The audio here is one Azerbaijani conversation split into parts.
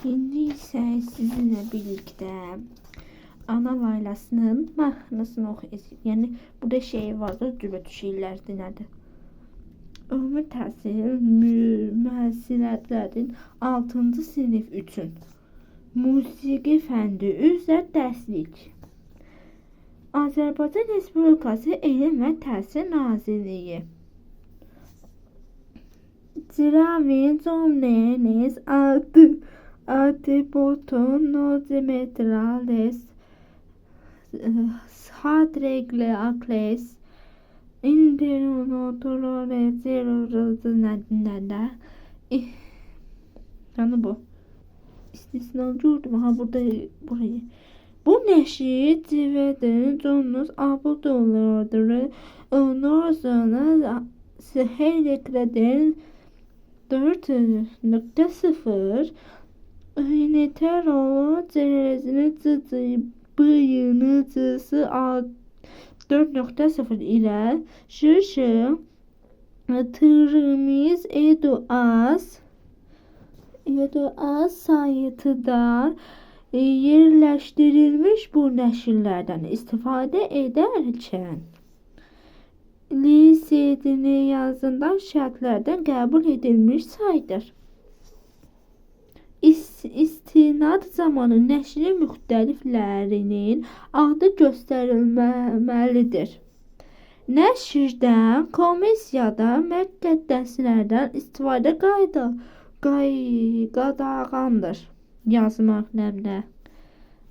İndi ise sizinle birlikte ana laylasının mahnısını okuyacağız. Yani burada şey vardı, cübetü şeyler dinlerdi. Ümumi təhsil müəssisələrin 6-cı sinif üçün musiqi fəndi üzrə dərslik. Azərbaycan Respublikası Elm və Təhsil Nazirliyi. Zdravím dnes antibotonometrales hadregleakles interonotorolezerozunada. Yani bu. İstisnalı gördüm. Ha burada burayı. Bu neşir civedenin conunuz abudollardır. Ondan sonra sehirliklerin 4.0 Ünitero cerezinin bıyınıcısı 4.0 ile şışı tırmiz eduaz saytıda yerleştirilmiş bu neşirlerden istifade ederken lisedini yazından şartlardan kabul edilmiş saydır. İstinad zamanı nəşrin müxtəliflərinin adı göstərilməlidir. Nəşrdən, komissiyada müqəddəslərdən istifadə qadağandır. Yazmaq nəmdə.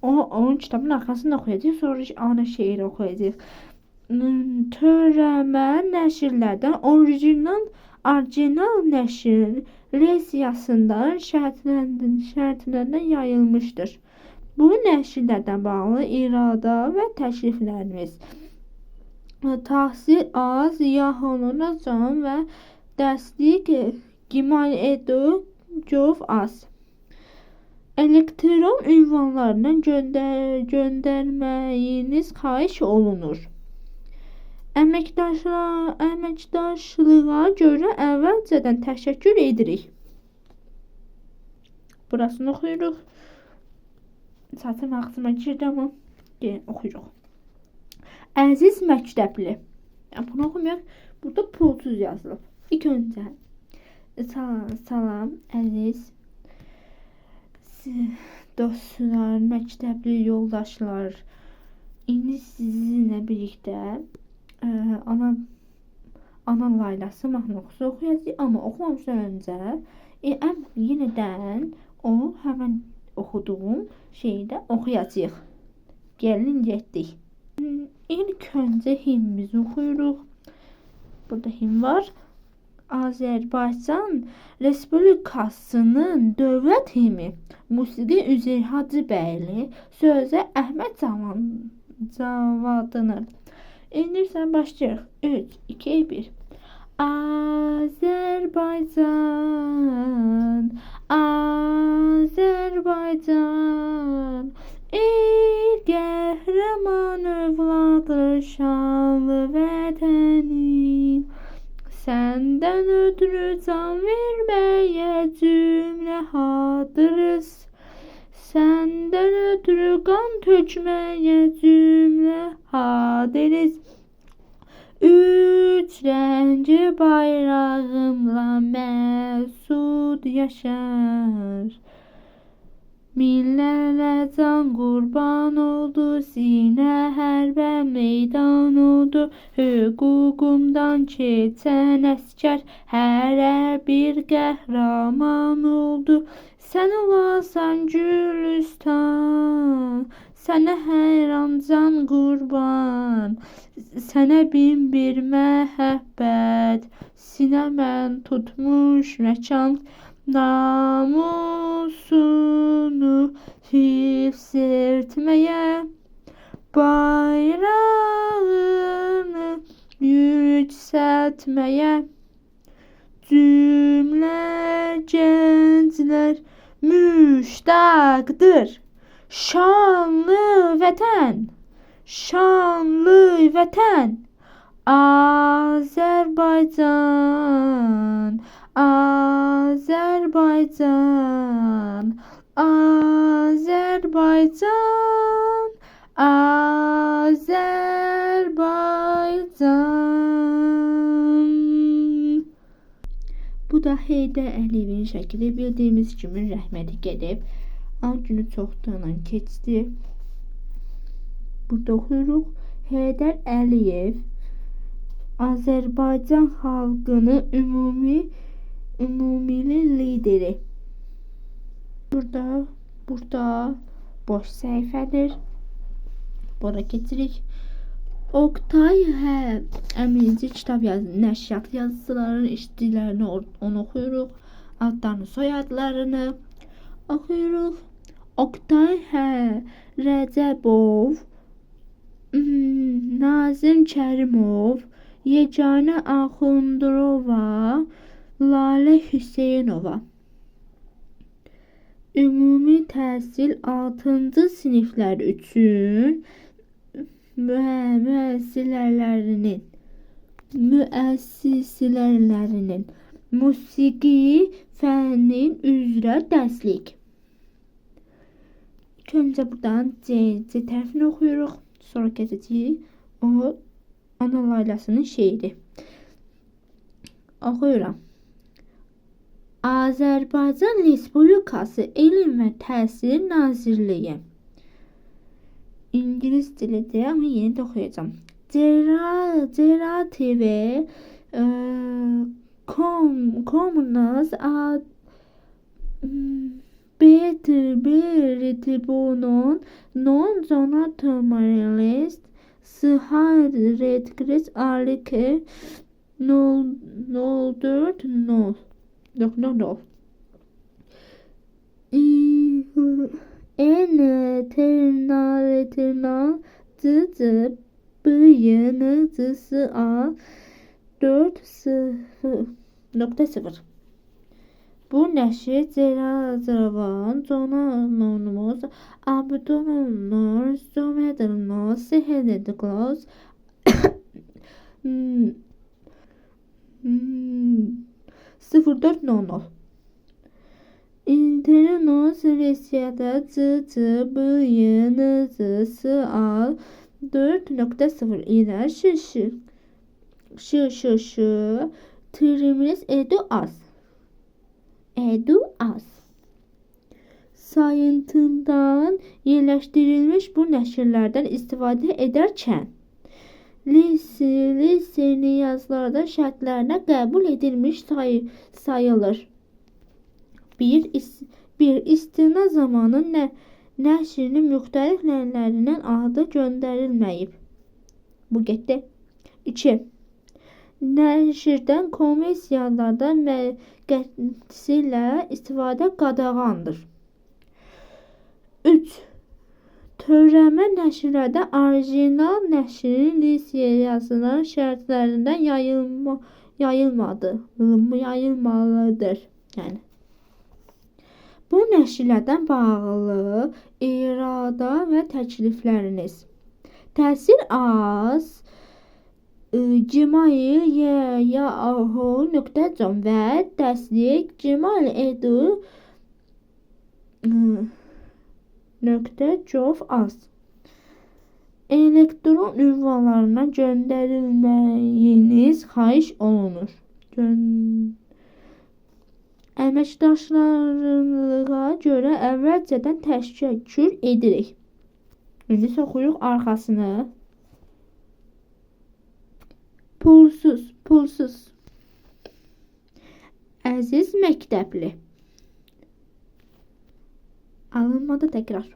Onun kitabın arxasını oxuyacaq, sonra ana şeiri oxuyacaq. Törəmə nəşrlərdən orijinal nəşr versiyasından şərtlərindən yayılmışdır. Bu nəşrlərdən bağlı irada və təkliflərimiz təhsil az, yaxınlaşan və dəstlik gimal az. Elektron ünvanlarına göndərməyiniz xahiş olunur. Əməkdaşlığa görə əvvəlcədən təşəkkür edirik. Burasını oxuyuruq. Zaten ağzıma girdi ama oxuyuruq. Əziz məktəbli. Bunu oxumayaq. Burada pulsuz yazılıb. İlk öncə salam əziz dostlar, məktəbli yoldaşlar. İndi sizinlə birlikdə ana laylası mahnısı oxuyacağıq, amma oxumamışdan öncə yenidən o həmən oxuduğum şeyi də oxuyacağıq. Gəlin getdik. İlk öncə himnimizi oxuyuruq. Burada himn var. Azərbaycan Respublikasının dövlət himni. Musiqi Üzeyir Hacıbəyli, sözə Əhməd Cavadınır. İndi sən başlayırıq. 3, 2, 1. Azərbaycan, Azərbaycan, ey qəhrəman övladır şanlı vətənim. Səndən ötürü can verməyə cümlə hazırız. Səndən ötürü qan tökməyə cümlə hadiriz. Üç rəngi bayrağımla məsud yaşar. Millərlə can qurban oldu, sinə hərbə meydan oldu. Hüququmdan keçən əskər hərə bir qəhrəman oldu. Sən olasan Gülüstan, sənə hər an can qurban. Sənə bin bir məhəbbət, sinəmən tutmuş məkan. Namusunu hifz etməyə, bayrağını yüksəltməyə cümlə gənclər müştaqdır. Şanlı vətən, şanlı vətən, Azərbaycan, Azərbaycan, Heydər Əliyevin şəkli bildiyimiz kimi rəhməti gedib. Ad günü çoxdanın keçdi. Burada oxuyuruq. Heydər Əliyev Azərbaycan xalqının ümumi lideri. Burada boş səhifədir. Bura keçirik. Oktay Əminci kitab nəşriyyat yazıçılarının işçilərini onu oxuyuruq. Adlarını, soyadlarını oxuyuruq. Oktay Rəcəbov, Nazim Kərimov, Yeganə Axundurova, Lalə Hüseynova. Ümumi təhsil 6-cı siniflər üçün müəssisələrinin musiqi fənnin üzrə dərslik. Öncə buradan C tərəfini oxuyuruq. Sonra keçəcəyik. O Ana Laylasının şeiri. Oxuyuram. Azərbaycan Respublikası Elm və Təhsil Nazirliyi. İngilis dilidir, amma yeni də oxuyacağım. Cera TV Commons Bertibonun non zonatomoralist Sıhar Redkris Alike 04 Eternal Cıcı Bıyığını Cısı Al 4.0 Bu nəşr Cerazavan, Jonanonumuz, Abdononor, Zomedonor, Sehedediklos, .04.00 İnternos Resiyada Cıcı Bıyığını Cısı Al 4.0 ilə şışı Triminiz Edu Az sayıntından yerləşdirilmiş bu nəşrlərdən istifadə edərkən liseyli yazılarda şərtlərinə qəbul edilmiş sayılır. Bir istina zamanı nəşrinin müxtəlif lənlərindən adı göndərilməyib. Bu getdi. 2. Nəşrdən kommersiyalarda məqəsilə istifadə qadağandır. 3. Törəmə nəşrlərdə orijinal nəşrin lisensiyasının şərtlərindən yayılmalıdır. Yəni bu nəşrlərdən bağlı irada və təklifləriniz təsir az gmail.yahoo.com və dəstək gmail.edu.gov.az elektron ünvanlarına göndərilməyiniz xahiş olunur. Əməkdaşlarlığa görə əvvəlcədən təşəkkür edirik. İndi oxuyuruq arxasını. Pulsuz. Əziz məktəbli. Alınmadı təkrar.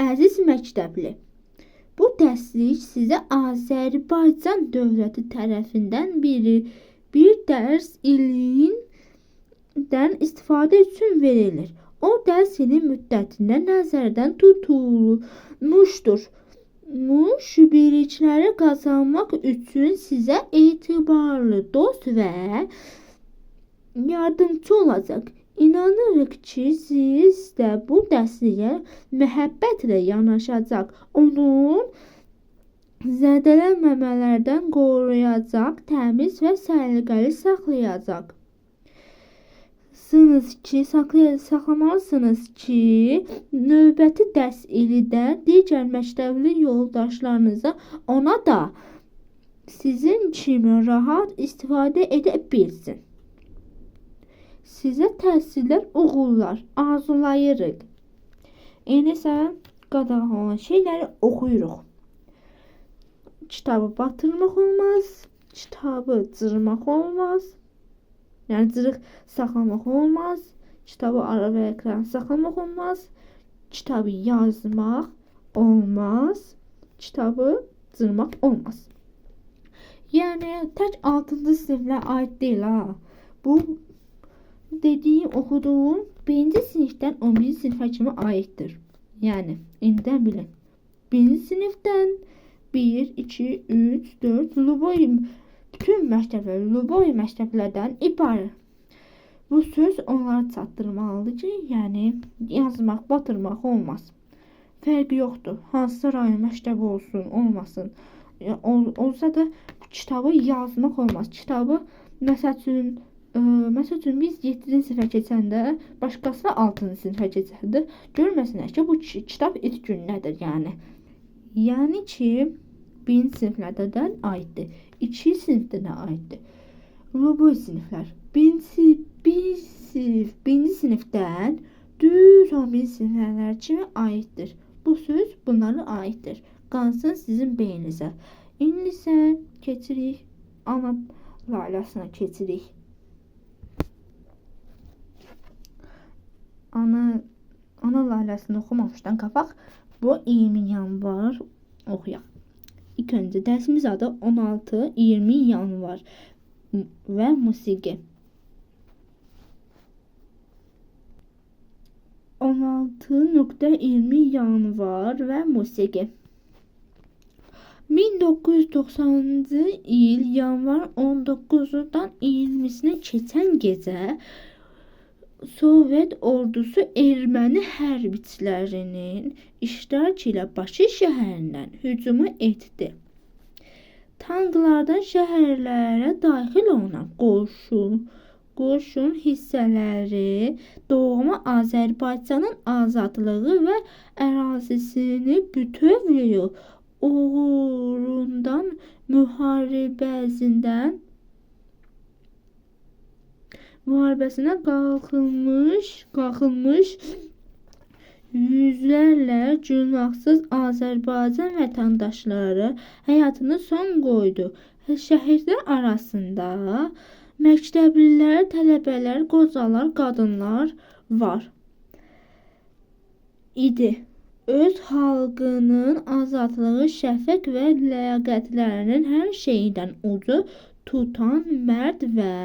Əziz məktəbli. Bu dərslik sizə Azərbaycan dövləti tərəfindən bir dərs ilindən istifadə üçün verilir. O dərs ili müddətində nəzərdən tutulmuşdur. Bilikləri qazanmaq üçün sizə etibarlı dost və yardımcı olacaq. İnanırıq ki, siz də bu dərsliyə məhəbbətlə yanaşacaq. Onun zədələnməmələrdən qoruyacaq, təmiz və səliqəli saxlayacaq. Saxlamalısınız ki, növbəti dərs ilidə digər məktəbli yoldaşlarınıza ona da sizin kimi rahat istifadə edə bilsin. Sizə təhsillər uğurlar arzulayırıq. Sən qadağan olan şeyləri oxuyuruq. Kitabı batırmaq olmaz, kitabı cırmaq olmaz. Yəni cırıq saxlamaq olmaz, kitabı ara və ekran saxlamaq olmaz, kitabı yazmaq olmaz, kitabı cırmaq olmaz. Yəni tək 6-cı siniflə aid deyil ha. Bu dediyim, oxuduğum 1-ci sinifdən 11-ci sinifə kimi aiddir. Yəni indidən bilin. 1-ci sinifdən 1, 2, 3, 4 bütün məktəblər, Luboy məktəblərdən ibarət. Bu söz onlara çatdırmalıdır ki, yəni yazmaq, batırmaq olmaz. Fərqi yoxdur. Hansısa rayon məktəbi olsun, olmasın. Olsa da kitabı yazmaq olmaz. Kitabı məsəl üçün biz 7-ci sinifə keçəndə, başqası 6-cı sinifə keçəndə görməsinlər ki, bu kitab etkinlədir, yəni. Yəni ki, 1-ci siniflərdən aiddir, 2-ci sinifdən aiddir. Luboy siniflər 1-ci sinifdən düz 11-ci siniflər kimi aiddir. Bu söz bunlara aiddir. Qansın sizin beyninizə. İndi isə keçirik ana laylasına keçirik. Ana laylasını oxumamışdan qabaq bu 20 yanvar oxuyaq. İlk öncə dərsimiz adı 16-20 yanvar və musiqi. 16.20 yanvar və musiqi. 1990-cı il yanvar 19-dan 20-sinə keçən gecə Sovet ordusu erməni hərbiçilərinin iştirakı ilə Bakı şəhərindən hücumu etdi. Tanklardan şəhərlərə daxil olan qoşun hissələri doğma Azərbaycanın azadlığı və ərazisini bütövlüyü uğrundan müharibəsinə qalxılmış yüzlərlə günahsız Azərbaycan vətəndaşları həyatını son qoydu. Şəhidlər arasında məktəblilər, tələbələr, qocalar, qadınlar var idi. Öz xalqının azadlığı, şəfq və ləyaqətlərinin hər şeydən ucu tutan mərd və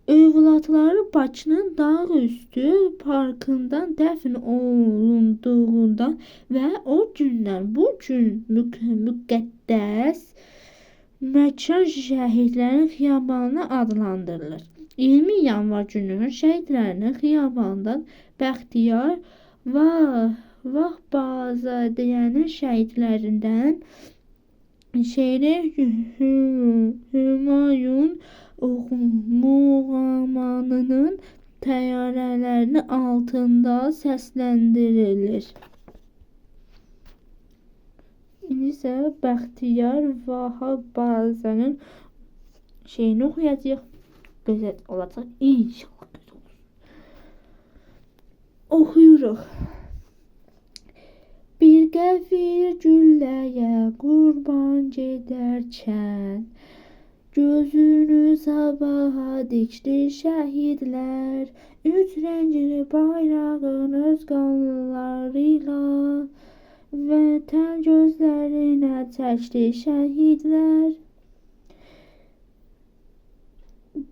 övladları Bakının Dağüstü parkından dəfn olunduğundan və o gündən bu gün müqəddəs məkan şəhidlərin xiyabanı adlandırılır. 20 yanvar günü şəhidlərin xiyabanından Bəxtiyar Vaxtbazadənin şəhidlərindən şeiri Hümayun muğamanının təyyarələrinin altında səsləndirilir. İndi isə Bəxtiyar Vaxtbazadənin şeyini oxuyacağıq. Gözəl olacaq. İnşallah gözəl olur. Oxuyuruq. Bir qəfir gülləyə qurban gedərkən gözünü sabaha dikdi şəhidlər, üç rəngli bayrağın öz qanlarıyla vətən gözlərinə çəkdi şəhidlər.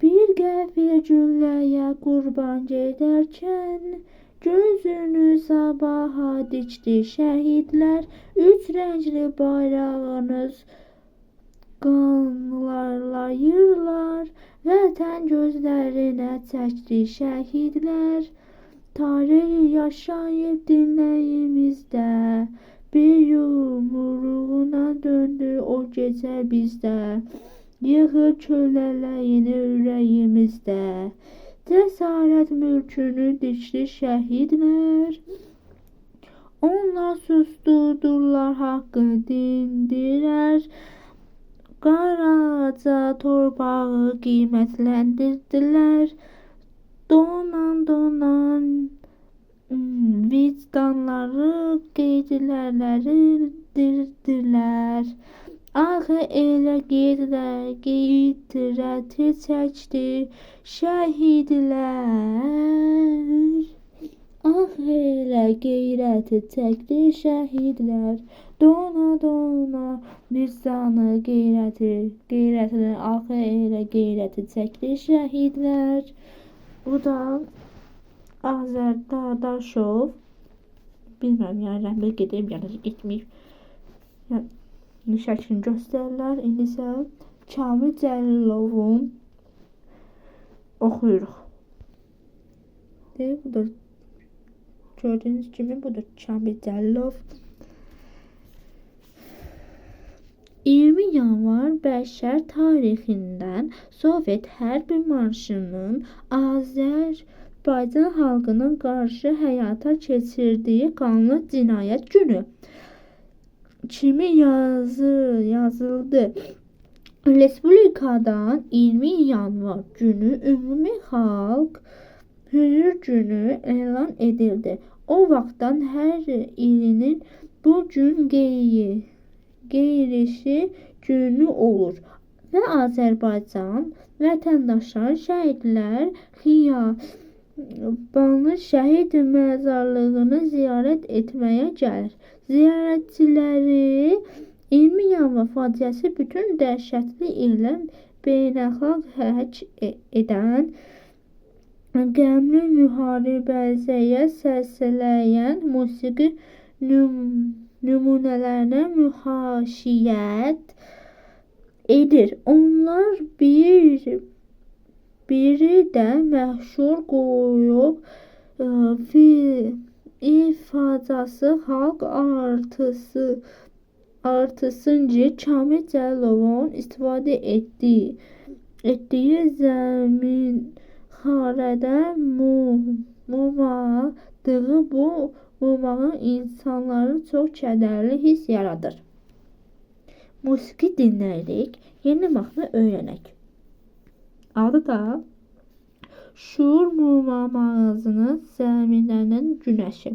Bir qəfir gülləyə qurban gedərkən gözünü sabaha dikdi şəhidlər, üç rəngli bayrağın öz qanlarlayırlar, vətən gözlərinə çəkdi şəhidlər. Tarix yaşayıb dinləyimizdə, bir yumruğuna döndü o gecə bizdə. Yığır kölələyini ürəyimizdə, cəsarət mülkünü dikdi şəhidlər. Onlar sustudurlar haqqı dindirər, Qaraca torpağı qiymətləndirdilər. Donan vicdanları qeydilərləridirlər. Axı elə qeyrəti çəkdi şəhidlər. Axı elə qeyrəti çəkdi şəhidlər. Dona vicdanı qeyrətini axı elə qeyrəti çəkdi şəhidlər. Bu da Azər Dadaşov. Bilmirəm, yəni rəhmə gedib, yəni getməyib. Yəni şəklini göstərirlər. İndi isə Kamil Cəlilovun oxuyuruq. Bu da gördüyünüz kimi budur Kamil Cəlilov. 20 yanvar bəşər tarixindən Sovet hərbi marşının Azərbaycan xalqına qarşı həyata keçirdiyi qanlı cinayət günü kimi yazıldı. Respublikadan 20 yanvar günü ümumi xalq hüzür günü elan edildi. O vaxtdan hər ilinin bu gün qeyrişi günü olur və Azərbaycan vətəndaşlar şəhidlər xiyabanı şəhid məzarlığını ziyarət etməyə gəlir. Ziyarətçiləri 20 yanvar faciəsi bütün dəhşətli ilə beynəlxalq həkk edən qəmli müharibəyə səsləyən musiqi nümunələrinə mühaşiyyət edir. Onlar biri də məşhur qoyub ifadası xalq artısıncı Kamil Cəlilovun istifadə etdiyi zəminxarədə mumadığı bu mumağın insanları çox kədərli hiss yaradır. Musiqi dinləyərək yeni mahnı öyrənək. Adı da Şuur mumağının zəminlərinin günəşi.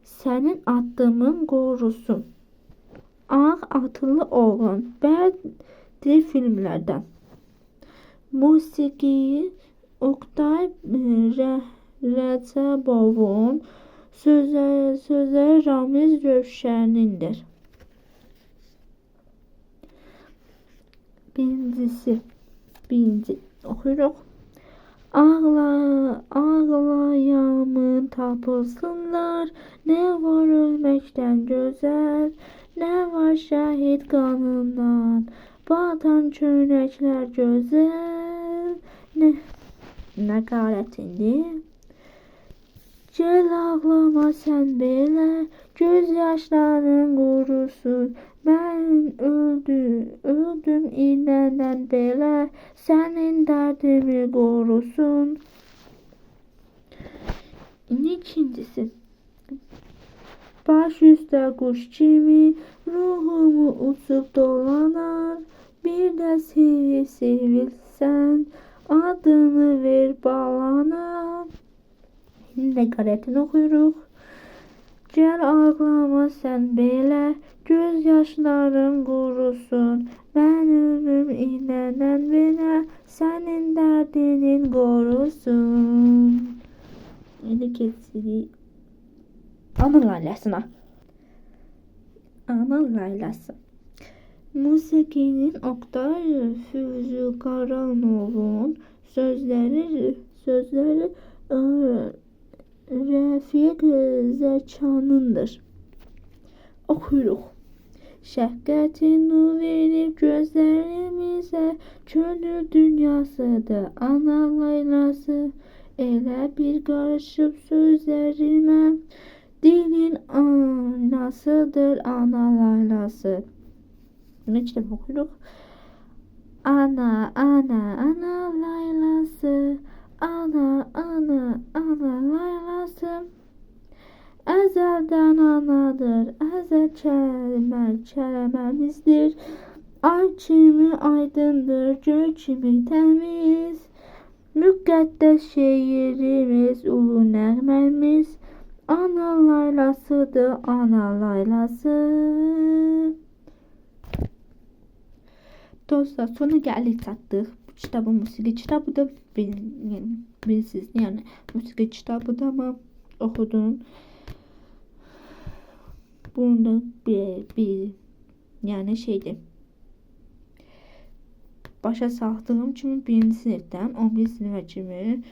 Sənin addımın qorusun. Ağ atlı oğlan. Bədi filmlərdən. Musiqi Oktay Rəcəbovun, sözləri Ramiz Rövşənindir. Birinci oxuyuruq. Ağlayamın tapılsınlar, nə var ölməkdən gözəl, nə var şəhid qanından, batan çönəklər gözəl, nə qarətindir. Gəl ağlama sən belə, göz yaşların qurusun, mən öldüm iləndən belə, sənin dərdimi qorusun. İkincisi. Baş üstə quş kimi ruhumu uçub dolanar, bir də sevilsən, adını ver balana. İndi qarətini oxuyuruq. Gəl ağlama sən belə, göz yaşların qurusun, mən öldüm iləndən belə, sənin dərdinin qorusun. İndi keçirik Ana laylasına. Ana laylası. Musiqinin Oktay Füzulqaranovun sözləri Rəfiq Zəkanındır. Oxuyuruq. Şəfqətini verib gözlərimizə, könül dünyasıdır ana laylası. Elə bir qarışıb sözlərimə, dilin aynasıdır ana laylası. Neçə dəfə oxuyuruq. Ana laylası, ana laylası. Əzəldən anadır, əzəl kələməmizdir. Ay kimi aydındır, göy kimi temiz. Müqəddəs şeirimiz, ulu nəğməmiz. Ana laylasıdır, ana laylası. Dostlar, sonra gəldik çatdıq. Bu kitabın musiqi kitabıdır. Bilirsiniz, yəni musiqi kitabıdır, amma oxudum. Bunda bir yani şeydir. Başa saldığım kimi 1-ci sinifdən 11-ci sinifə kimi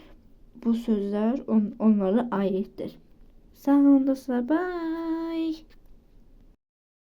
bu sözlər onlara aiddir. Sağ olun dostlar. Bye.